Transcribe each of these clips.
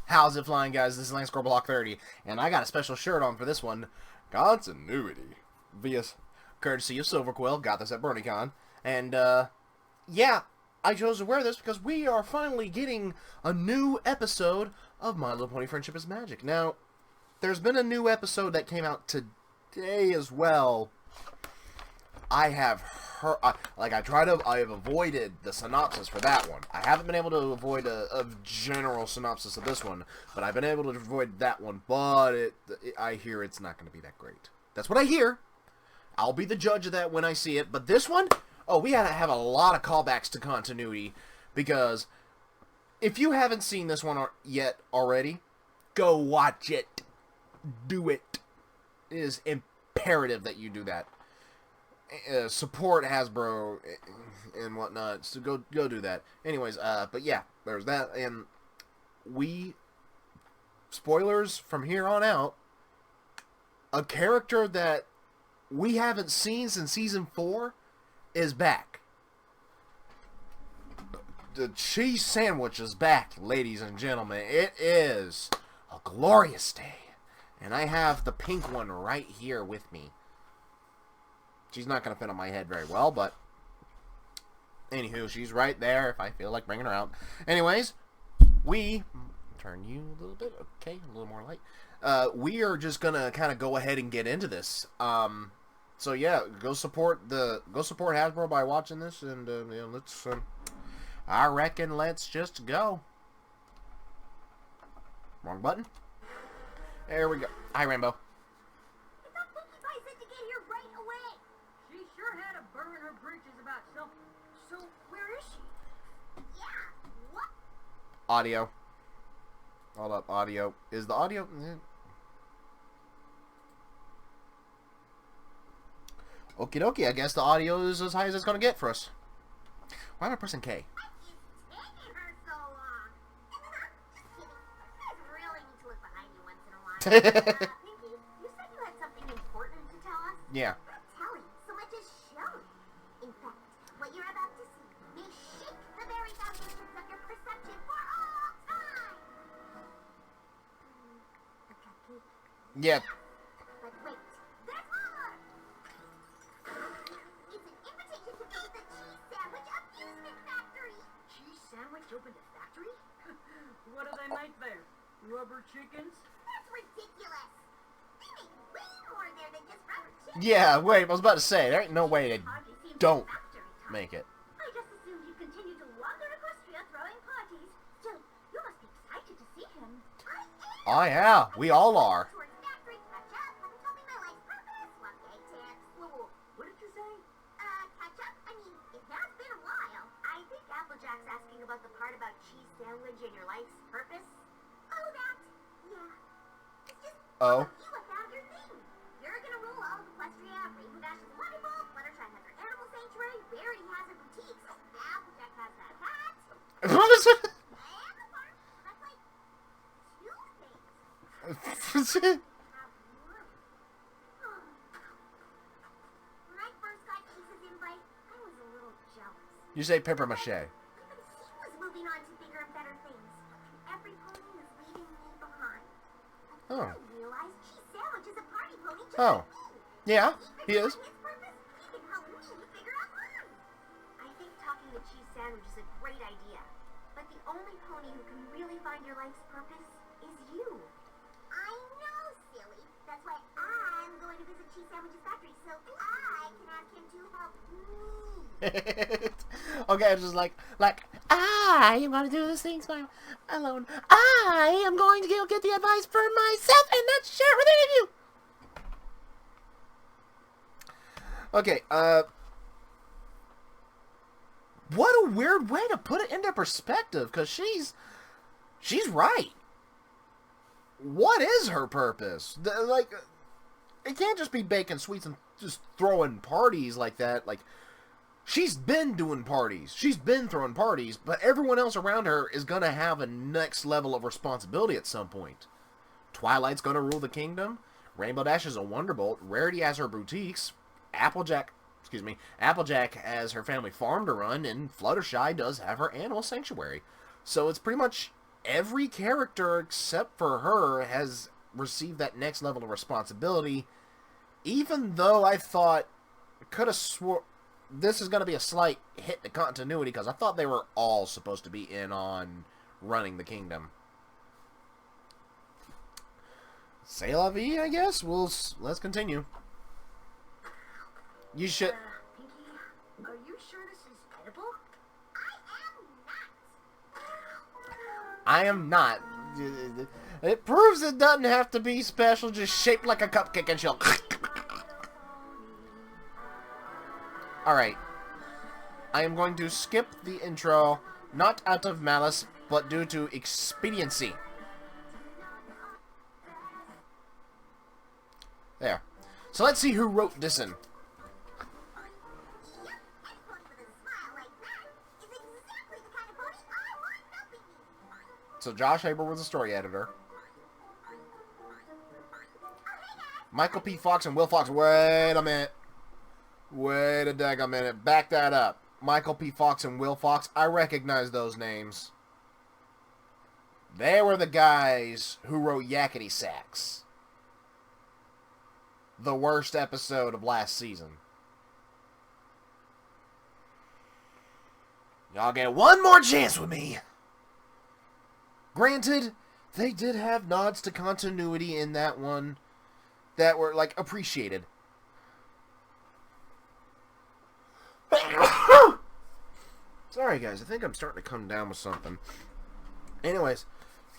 How's it flying, guys? This is Lance Block 30, and I got a special shirt on for this one. Continuity. Via courtesy of Silverquill. Got this at BronyCon. And, yeah, I chose to wear this because we are finally getting a new episode of My Little Pony Friendship is Magic. Now, there's been a new episode that came out today as well. I have heard, I have avoided the synopsis for that one. I haven't been able to avoid a general synopsis of this one, but I've been able to avoid that one, but I hear it's not going to be that great. That's what I hear. I'll be the judge of that when I see it, but this one, oh, we have a lot of callbacks to continuity, because if you haven't seen this one yet already, go watch it. Do it. It is imperative that you do that. Support Hasbro and whatnot, so go do that. Anyways, but yeah, there's that, and spoilers from here on out, a character that we haven't seen since Season 4 is back. The cheese sandwich is back, ladies and gentlemen. It is a glorious day, and I have the pink one right here with me. She's not going to fit on my head very well, but anywho, she's right there if I feel like bringing her out. Anyways, turn you a little bit, okay, a little more light. We are just going to kind of go ahead and get into this. So yeah, go support Hasbro by watching this, and let's I reckon let's just go. Wrong button. There we go. Hi, Rainbow. Audio. Hold up, audio. Is the audio... Okie dokie, I guess the audio is as high as it's going to get for us. Why am I pressing K? Yeah. Yeah. But wait, there's more! It's an invitation to visit the Cheese Sandwich Amusement Factory! Cheese Sandwich opened a factory? What do they make there? Rubber chickens? That's ridiculous! They make way more there than just rubber chickens! Yeah, wait, I was about to say, there ain't no way they don't make it. I just assumed he'd continue to wander Equestria throwing parties. So, you must be excited to see him. I am! Oh yeah, we all are. About the part about cheese sandwich and your life's purpose? Oh, that? Yeah. It's just you without your thing. You're gonna rule all of Equestria, Rainbow Dash is wonderful, Fluttershy has her animal sanctuary, Rarity has her boutiques, Applejack has that hat. And the farm. That's like 2 things. When I first got Cheese's invite, I was a little jealous. You say paper mache. Oh. Oh. Yeah, he is. I think talking to Cheese Sandwich is a great idea. But the only pony who can really find your life's purpose is you. I know, silly. That's why I'm going to visit Cheese Sandwich's factory so I can ask him to help me. Okay, it's just like I am going to do this thing alone. I am going to go get the advice for myself and not share it with any of you. Okay, what a weird way to put it into perspective, because she's right. What is her purpose? Like, it can't just be baking sweets and just throwing parties like that. Like, she's been doing parties. She's been throwing parties, but everyone else around her is going to have a next level of responsibility at some point. Twilight's going to rule the kingdom. Rainbow Dash is a Wonderbolt. Rarity has her boutiques. Applejack has her family farm to run, and Fluttershy does have her animal sanctuary. So it's pretty much every character except for her has received that next level of responsibility, even though I thought, could have swore, this is going to be a slight hit to continuity, because I thought they were all supposed to be in on running the kingdom. C'est la vie, I guess. Let's continue. You should... Pinky, are you sure this is edible? I am not. It proves it doesn't have to be special, just shaped like a cupcake and she'll... Alright. I am going to skip the intro, not out of malice, but due to expediency. There. So let's see who wrote this in. So Josh Haber was the story editor. Michael P. Fox and Will Fox. Wait a minute. Wait a daggone minute. Back that up. Michael P. Fox and Will Fox. I recognize those names. They were the guys who wrote Yakety Sax. The worst episode of last season. Y'all get one more chance with me. Granted, they did have nods to continuity in that one that were, like, appreciated. Sorry, guys. I think I'm starting to come down with something. Anyways,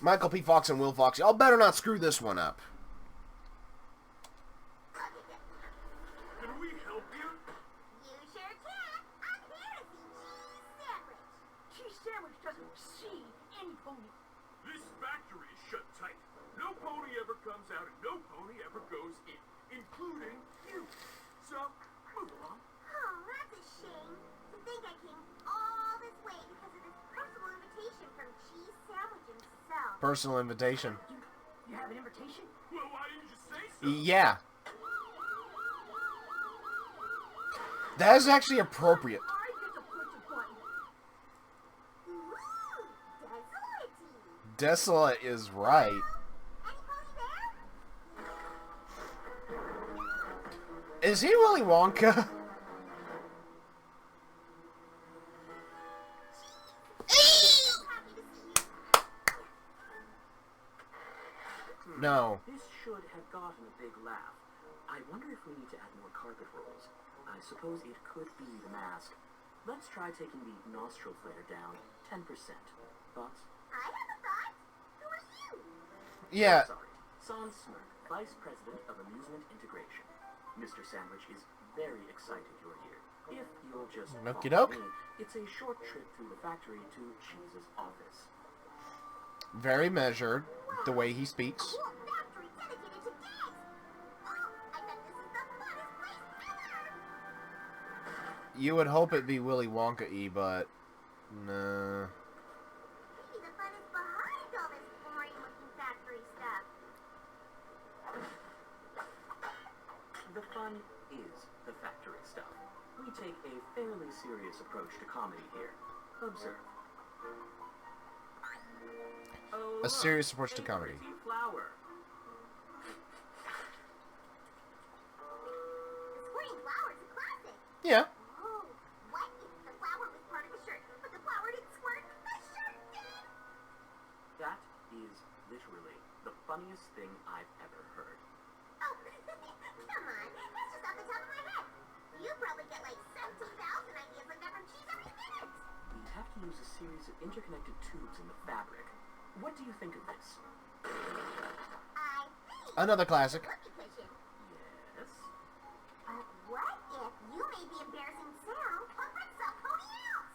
Michael P. Fox and Will Fox, y'all better not screw this one up. Can we help you? You sure can. I'm here to see cheese sandwich. Cheese sandwich doesn't see any pony. This factory is shut tight. No pony ever comes out and no pony ever goes in, including you. So, move along. Oh, that's a shame. To think I came all this way because of this personal invitation from Cheese Sandwich himself. Personal invitation. You have an invitation? Well, why didn't you say so? Yeah. That is actually appropriate. I get to push a button. Ooh, desolate. Desolate is right. Any pony there? Is he Willy Wonka? Happy to see you. No. This should have gotten a big laugh. I wonder if we need to add more carpet rolls. I suppose it could be the mask. Let's try taking the nostril flare down 10%. Thoughts? I have a thought. Who are you? Yeah. Sorry. Son Smirk, Vice President of Amusement Integration. Mr. Sandwich is very excited you're here. If you'll just Okie follow doke. me, it's a short trip through the factory to Cheese's office. Very measured, the way he speaks. Cool factory dedicated to gags. Oh, I bet this is the funnest place ever. You would hope it'd be Willy Wonka-y, but... nah. Maybe the fun is behind all this boring-looking factory stuff. The fun is the factory stuff. We take a fairly serious approach to comedy here. Observe. Oh, A serious approach to comedy. pretty flower. The squirting flower is a classic. Yeah. Oh, what if the flower was part of the shirt, but the flower didn't squirt? The shirt did! That is literally the funniest thing I've ever heard. Oh, come on. That's just off the top of my head. You probably get like 17,000 ideas like that from cheese every minute. We have to use a series of interconnected tubes in the fabric. What do you think of this? I think... Another classic. Whoopee cushion. Yes? What if you made the embarrassing sound but somebody else?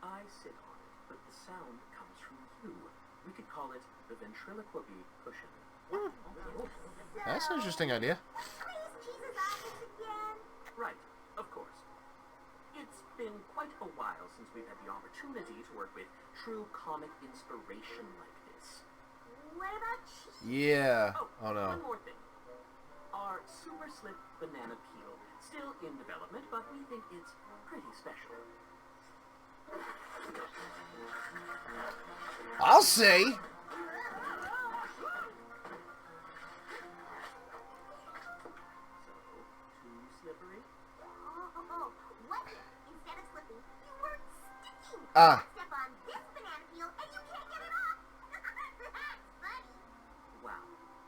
I sit on it, but the sound comes from you. We could call it the ventriloquy cushion. That's an interesting idea. Please, Cheese's office again. Right, of course. It's been quite a while since we've had the opportunity to work with true comic inspiration like this. What about cheese? Yeah. Oh One no. more thing. Our super slip banana peel, still in development, but we think it's pretty special. I'll say. Too slippery? Oh, what if, instead of slipping, you were sticking? Ah. Step on this banana peel and you can't get it off. That's funny. Wow.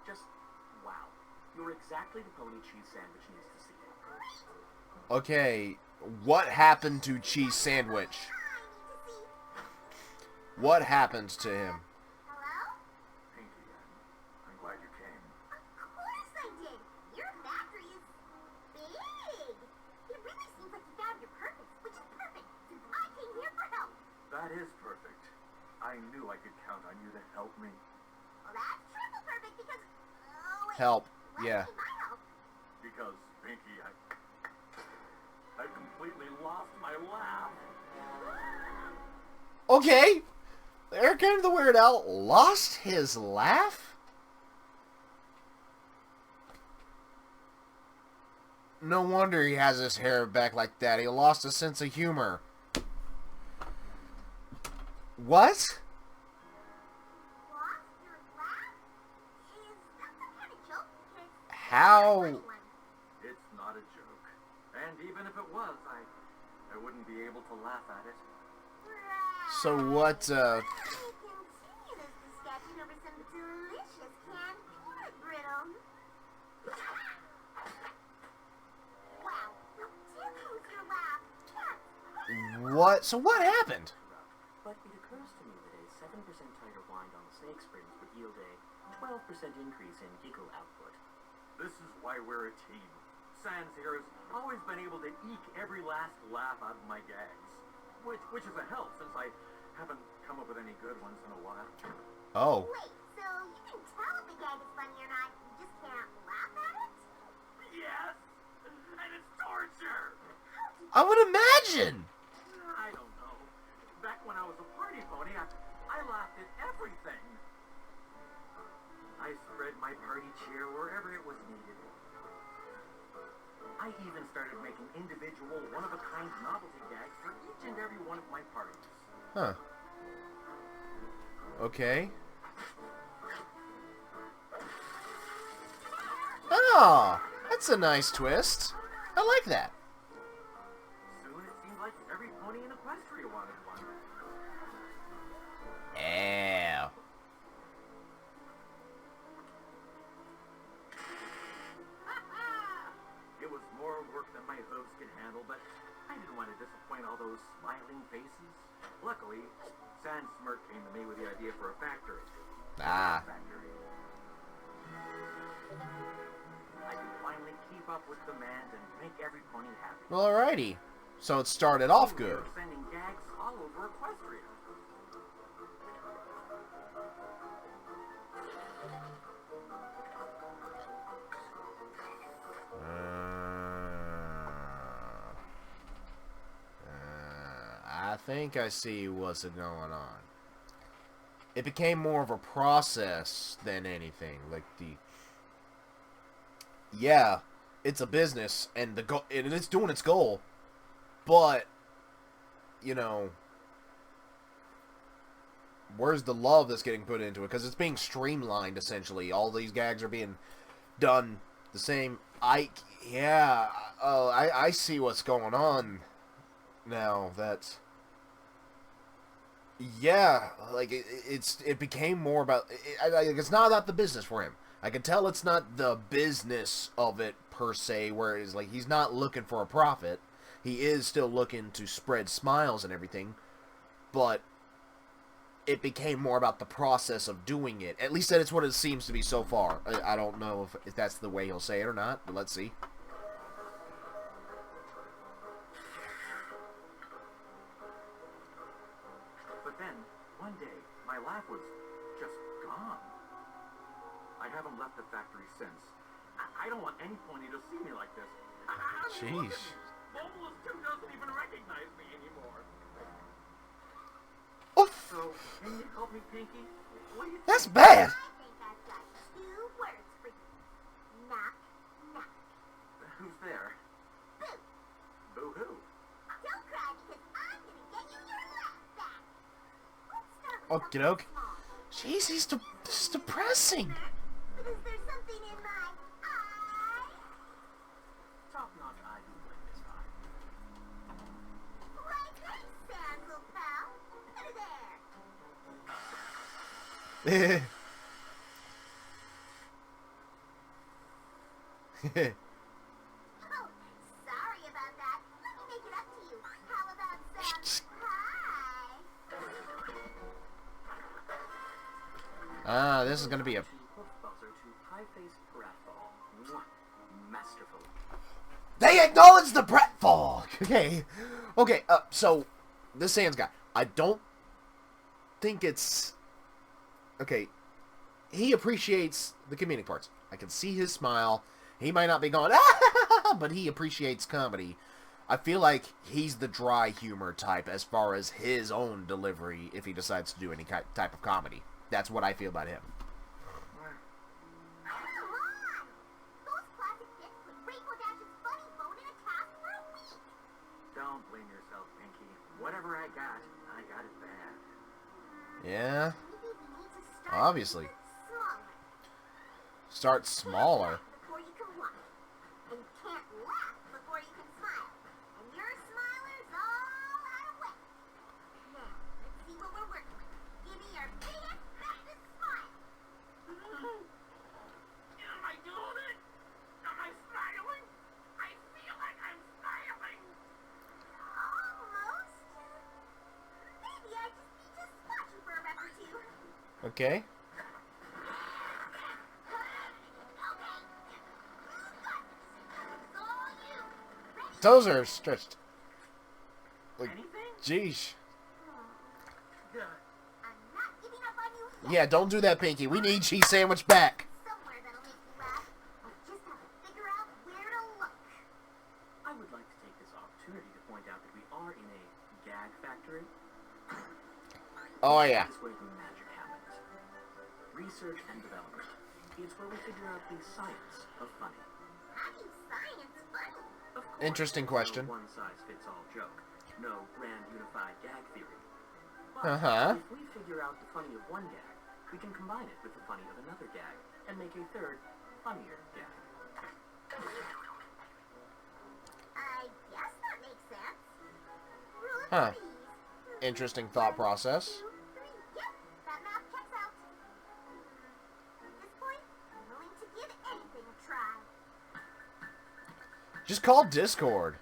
Just wow. You're exactly the pony cheese sandwich needs to see. Okay, what happened to Cheese Sandwich? I need to see. What happened to him? Hello? Pinky, I'm glad you came. Of course I did. Your factory is big. It really seems like you found your purpose, which is perfect, since I came here for help. That is perfect. I knew I could count on you to help me. Well, that's triple perfect because... Oh, wait. Help. What Yeah. do you mean by help? Because, Pinky, I completely lost my laugh. Okay. There came the Weird Al. Lost his laugh? No wonder he has his hair back like that. He lost his sense of humor. What? Lost your laugh? Is that some kind of joke? Because How? It's not a joke. And even if it was, I wouldn't be able to laugh at it. So what, Let me continue this discussion over some delicious canned peanut brittle. Wow, you did lose your laugh. That's what? So what happened? But it occurs to me that a 7% tighter wind on the snake springs would yield a 12% increase in giggle output. This is why we're a team. Sans here has always been able to eke every last laugh out of my gags. Which is a help, since I haven't come up with any good ones in a while. Oh. Wait, so you can tell if the gag is funny or not, you just can't laugh at it? Yes! And it's torture! I would imagine. I don't know. Back when I was a party pony, I laughed at everything. I spread my party cheer wherever it was needed. I even started making individual, one-of-a-kind novelty gags for each and every one of my parties. Huh. Okay. Oh, that's a nice twist. I like that. Soon it seemed like every pony in Equestria wanted one. Yeah. It was more work than my hooves could handle, but I didn't want to disappoint all those smiling faces. Luckily, Sans Smirk came to me with the idea for a factory. Ah. Factory. I can finally keep up with demand and make every pony happy. Well, alrighty. So it started off good. We're sending gags all over Equestria. I think I see what's going on. It became more of a process than anything. Like yeah, it's a business and and it's doing its goal, but you know, where's the love that's getting put into it? Because it's being streamlined essentially. All these gags are being done the same. I see what's going on now. That's yeah, like it became more about it's not about the business for him. I can tell it's not the business of it per se, where it's like he's not looking for a profit. He is still looking to spread smiles and everything, but it became more about the process of doing it. At least that is what it seems to be so far. I don't know if that's the way he'll say it or not, but let's see. But then, one day, my laugh was just gone. I haven't left the factory since. I don't want any pony to see me like this. Jeez. Mobilis 2 doesn't even recognize me anymore. Oof. So, can you help me, Pinky? What do you think? That's bad. I think I've got 2 words for you. Knock, knock. Who's there? Boo. Boo-hoo. Don't cry because I'm gonna get you your laugh back. Let's start with Okie doke. something small. Jeez, he's depressing. Because there's something in my eye. Top-notch eye doodling is fine. Why, thanks, Sansel, pal. Put it there. Oh, sorry about that. Let me make it up to you. How about some pie? This is gonna be a... To hoof buzzer to pie-faced pratfall. Mwah. Masterful. They acknowledge the pratfall! Okay. Okay, so, this Sans guy, I don't think it's... Okay, he appreciates the comedic parts. I can see his smile. He might not be going, ah, but he appreciates comedy. I feel like he's the dry humor type as far as his own delivery if he decides to do any type of comedy. That's what I feel about him. Come on! Those classic bits put Rainbow Dash's funny bone in a cast for a week. Don't blame yourself, Pinky. Whatever I got it bad. Yeah, Maybe we need to start obviously. smaller. Start smaller. Before you can walk. And you can't laugh before you can smile. And your smiler's all out of whack. Now, let's see what we're working with. Give me your biggest, bestest smile. Am I doing it? Am I smiling? I feel like I'm smiling. Almost. Maybe I just need to spot you for a rep or two. Okay. Toes are stretched. Like, Anything? jeez. Good. I'm not giving up on you yet. Yeah, don't do that, Pinky. We need cheese sandwich back. Somewhere that'll make you laugh. I just have to figure out where to look. I would like to take this opportunity to point out that we are in a gag factory. Oh, yeah. This is where the magic happens. Research and development. It's where we figure out the science of funny. Having science funny. Of course, Interesting question. No one-size-fits-all joke. No grand unified gag theory. But Uh-huh. if we figure out the funny of one gag, we can combine it with the funny of another gag and make a third, funnier gag. I guess that makes sense. Rule of Huh. threes. Interesting thought process. 1, 2, 3. Yep, that math checks out. At this point, I'm willing to give anything a try. Just call Discord.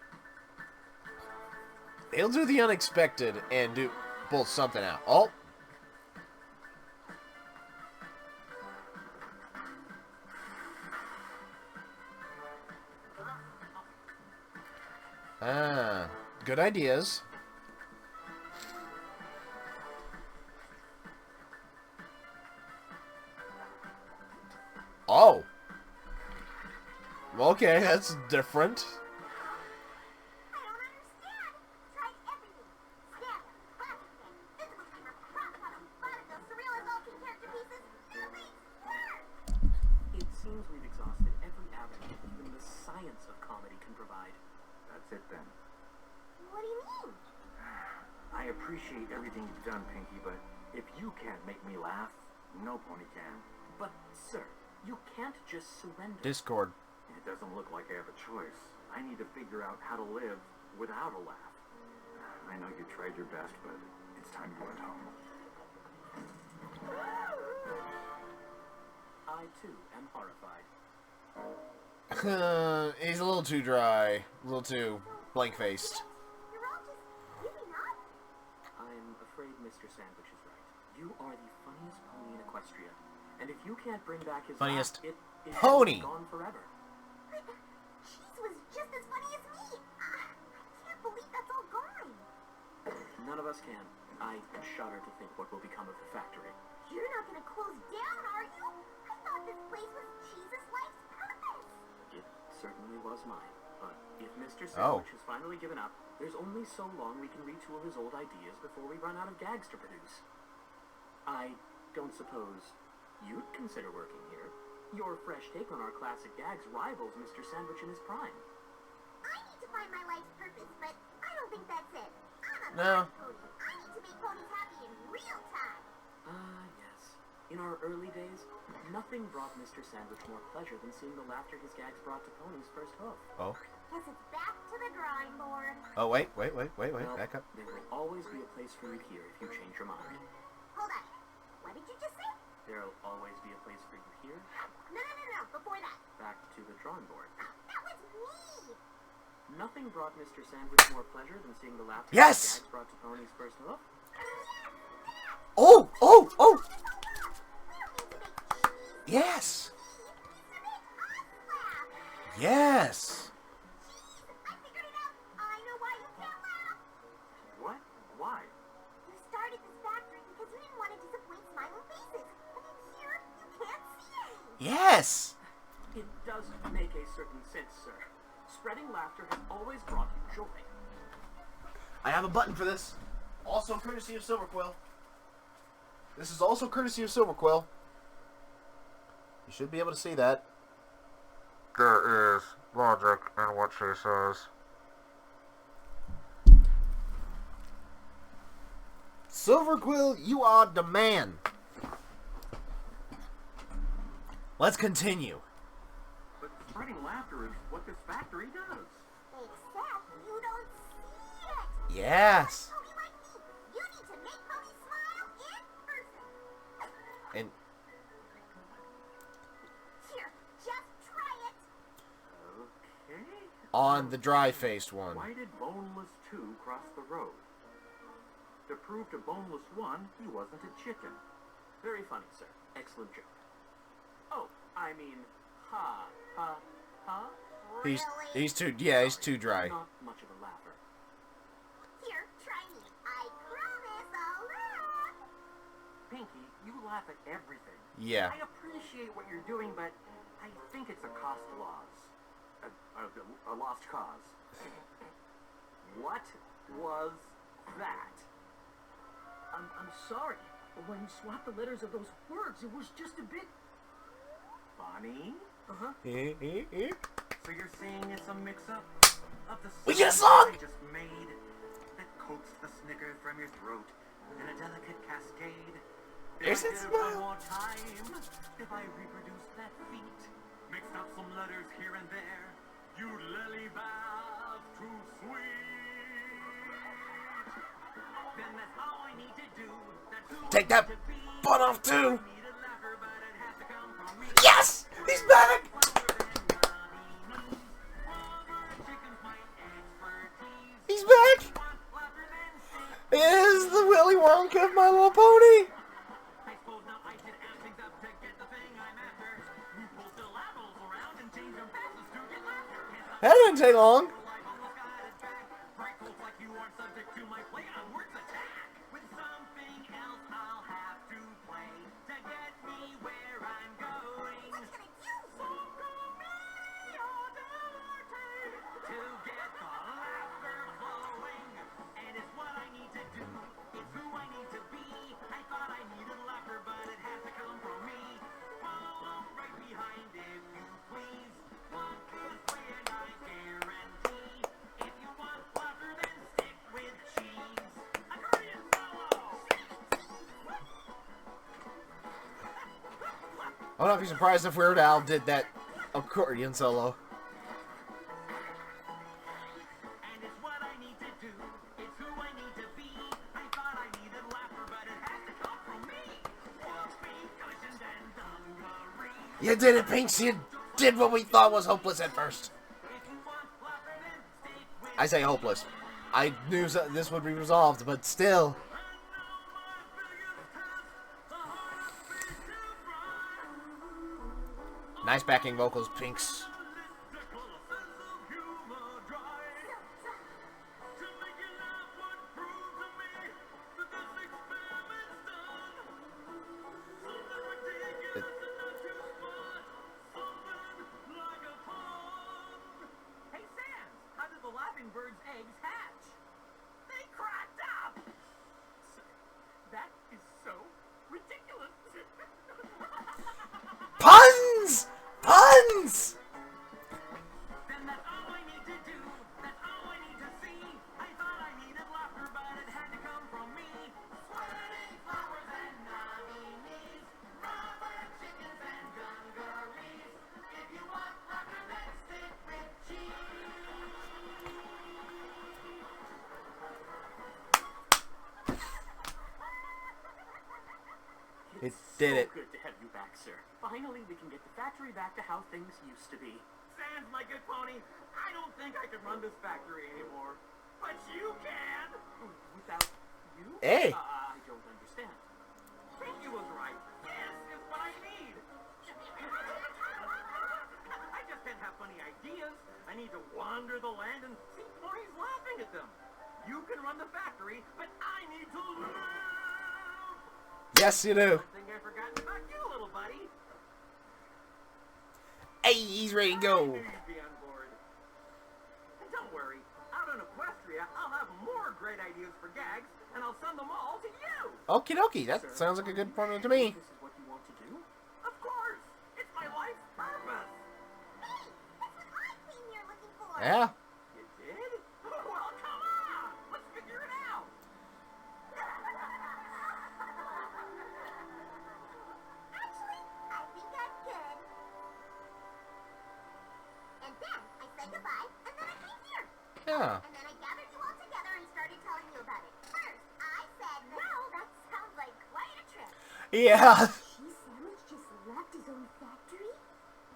They'll do the unexpected and pull something out. Oh. Ah, good ideas. Oh. Okay, that's different. I don't understand. Tried everything. Stand-up, plastic thing, physical humor, prop puzzle, vaudeville, surrealist, all-king character pieces. Nothing works. It seems we've exhausted every avenue even the science of comedy can provide. That's it then. What do you mean? I appreciate everything you've done, Pinky, but if you can't make me laugh, no pony can. But, sir, you can't just surrender. Discord. It doesn't look like I have a choice. I need to figure out how to live without a laugh. I know you tried your best, but it's time you went home. I, too, am horrified. He's a little too dry. A little too blank-faced. You're all just giving up? I'm afraid Mr. Sandwich is right. You are the funniest pony in Equestria. And if you can't bring back his Funniest laugh, it is pony. gone forever. But Cheese was just as funny as me. I can't believe that's all gone. None of us can. I shudder to think what will become of the factory. You're not gonna close down, are you? I thought this place was Cheese's life's purpose. It certainly was mine. But if Mr. Oh. Sandwich has finally given up, there's only so long we can retool his old ideas before we run out of gags to produce. I don't suppose you'd consider working here. Your fresh take on our classic gags rivals Mr. Sandwich in his prime. I need to find my life's purpose, but I don't think that's it. I'm a No. fast pony. I need to make ponies happy in real time. Yes. In our early days, nothing brought Mr. Sandwich more pleasure than seeing the laughter his gags brought to Pony's first hoof. Oh. Guess it's back to the drawing board. Oh, wait. Well, Back up. there will always be a place for you here if you change your mind. Hold on. What did you just say? There'll always be a place for you here. No. Before that. Back to the drawing board. That was me. Nothing brought Mr. Sandwich more pleasure than seeing the laughter Yes! his gags brought to Pony's first hoof. Oh! We don't need to make cheese. Yes! To make us laugh. Yes! I figured it out. I know why you can't laugh. What? Why? You started this factory because you didn't want to disappoint smiling faces. But in here, you can't see any. Yes! It does make a certain sense, sir. Spreading laughter has always brought you joy. I have a button for this. Also courtesy of Silverquill. This is also courtesy of Silverquill. You should be able to see that. There is logic in what she says. Silverquill, you are the man. Let's continue. But spreading laughter is what this factory does. Except you don't see it. Yes. Pony like me, you need to make Pony smile in person. And Here, just try it. Okay. on the dry-faced one. Why did Boneless 2 cross the road? To prove to Boneless 1 he wasn't a chicken. Very funny, sir. Excellent joke. Oh, I mean, ha. He's Really? he's too dry. Not much of a laugher. Here, try me. I promise I'll laugh. Pinky, you laugh at everything. Yeah. I appreciate what you're doing, but I think it's a cost loss. A lost cause. What was that? I'm sorry. But when you swapped the letters of those words, it was just a bit... Funny? Uh-huh. So you're saying it's a mix-up of the We get a song song! I just made that coaxed the snicker from your throat in a delicate cascade? There's If that I did it smile. one more time, if I reproduced that feat, mixed up some letters here and there, you'd lily-bath too sweet. Then that's all I need to do. That's who Take I that need to be. butt off too. Need a laugher, but it has to come from me. Yes! He's back! He's back! Is the Willy Wonka of My Little Pony? That didn't take long. I would not be surprised if Weird Al did that accordion solo. You did it, Pinks. You did what we thought was hopeless at first. I say hopeless. I knew this would be resolved, but still. Nice backing vocals, Pinks. Hey, Sam! How did the laughing bird's eggs hatch? They cracked up! That is so ridiculous. Puns! Puns! It did it. So good to have you back, sir. Finally, we can get the factory back to how things used to be. Sans, my good pony, I don't think I can run this factory anymore. But you can! Without you? Hey. I don't understand. Pinky was right. This is what I need. I just can't have funny ideas. I need to wander the land and see ponies laughing at them. You can run the factory, but I need to live. Yes, you do. One thing I forgot about you, little buddy. Hey, he's ready to I go. knew you'd be on board. And don't worry, out in Equestria, I'll have more great ideas for gags, and I'll send them all to you. Okie dokie, that sounds like a good formula to me. This is what you want to do? Of course, it's my life's purpose. Hey, that's what I came here looking for. Yeah. You did? Well, come on, let's figure it out. Actually, I think I'm good. And then I said goodbye, and then I came here. Yeah. And then I gathered you all together and started telling you about it. First, I said, wow, that sounds like quite a trip. Yeah. Cheese Sandwich just left his own factory?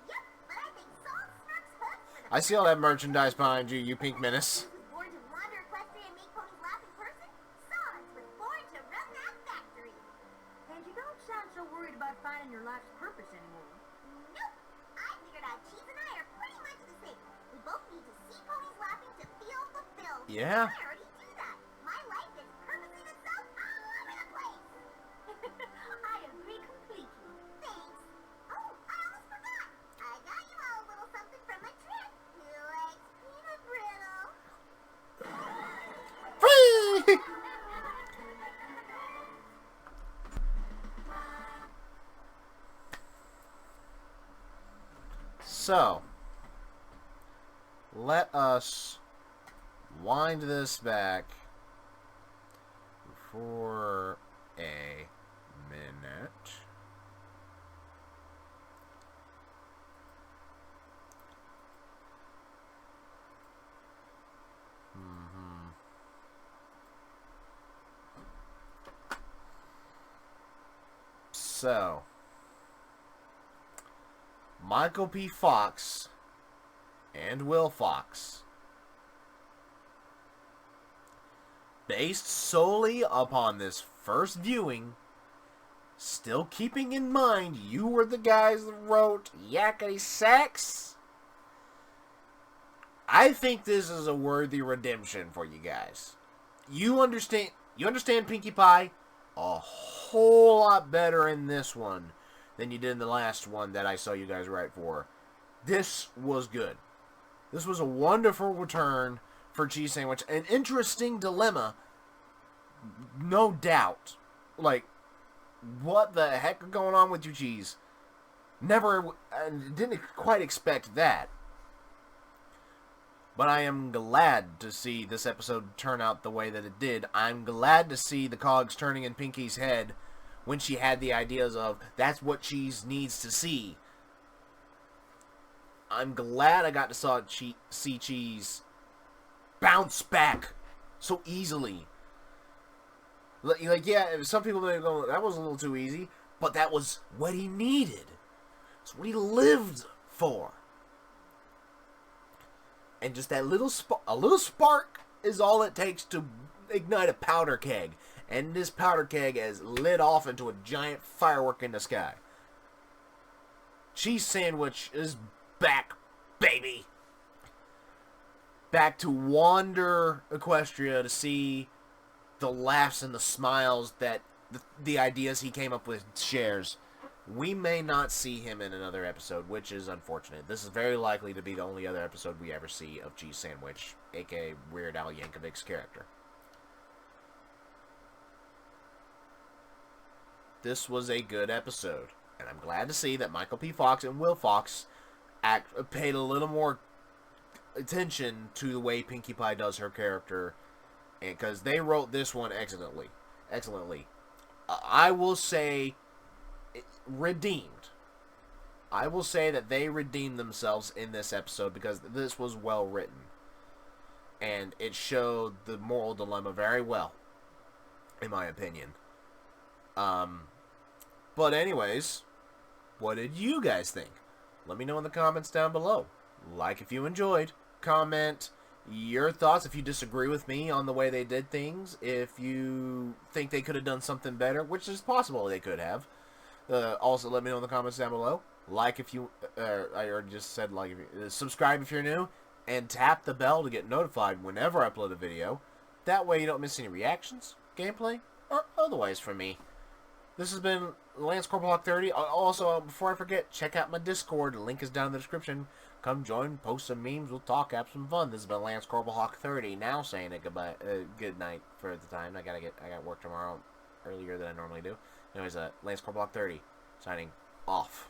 Yep, but I think Salt Snark's hooked for the I see all that merchandise behind you, you pink menace. He was born to wander Equestria and make ponies laugh in person. Sans was born to run that factory. And you don't sound so worried about finding your life's purpose anymore. Nope. I figured out Cheese and I are pretty much the same. We both need to see ponies laughing to feel fulfilled. Yeah. I already do that. My life is purposing itself all over the place. I agree completely. Thanks. Oh, I almost forgot. I got you all a little something from a trip. Who likes peanut brittle? Free! So, let us wind this back for a minute. So, Michael P. Fox and Will Fox, based solely upon this first viewing, still keeping in mind you were the guys that wrote Yakety Sax, I think this is a worthy redemption for you guys. You understand Pinkie Pie a whole lot better in this one than you did in the last one that I saw you guys write for. This was good. This was a wonderful return for Cheese Sandwich. An interesting dilemma, no doubt. Like, what the heck is going on with you, Cheese? Didn't quite expect that. But I am glad to see this episode turn out the way that it did. I'm glad to see the cogs turning in Pinkie's head when she had the ideas of, that's what Cheese needs to see. I'm glad I got to see Cheese bounce back so easily. Like, yeah, some people may go, that was a little too easy, but that was what he needed. It's what he lived for. And just that little spark is all it takes to ignite a powder keg. And this powder keg has lit off into a giant firework in the sky. Cheese Sandwich is back, baby. Back to wander Equestria to see the laughs and the smiles that the ideas he came up with shares. We may not see him in another episode, which is unfortunate. This is very likely to be the only other episode we ever see of Cheese Sandwich, aka Weird Al Yankovic's character. This was a good episode, and I'm glad to see that Michael P. Fox and Will Fox paid a little more attention to the way Pinkie Pie does her character, and because they wrote this one excellently. I will say, redeemed. I will say that they redeemed themselves in this episode because this was well written. And it showed the moral dilemma very well, in my opinion. But anyways, what did you guys think? Let me know in the comments down below. Like if you enjoyed. Comment your thoughts if you disagree with me on the way they did things. If you think they could have done something better, which is possible they could have. Also, let me know in the comments down below. Like if you, I already just said like, subscribe if you're new, and tap the bell to get notified whenever I upload a video. That way you don't miss any reactions, gameplay, or otherwise from me. This has been Lance Corporal Hawk 30. Also, before I forget, check out my Discord. The link is down in the description. Come join, post some memes, we'll talk, have some fun. This has been Lance Corporal Hawk 30. Now saying it goodbye, good night for the time. I got work tomorrow earlier than I normally do. Anyways, Lance Corporal Hawk 30 signing off.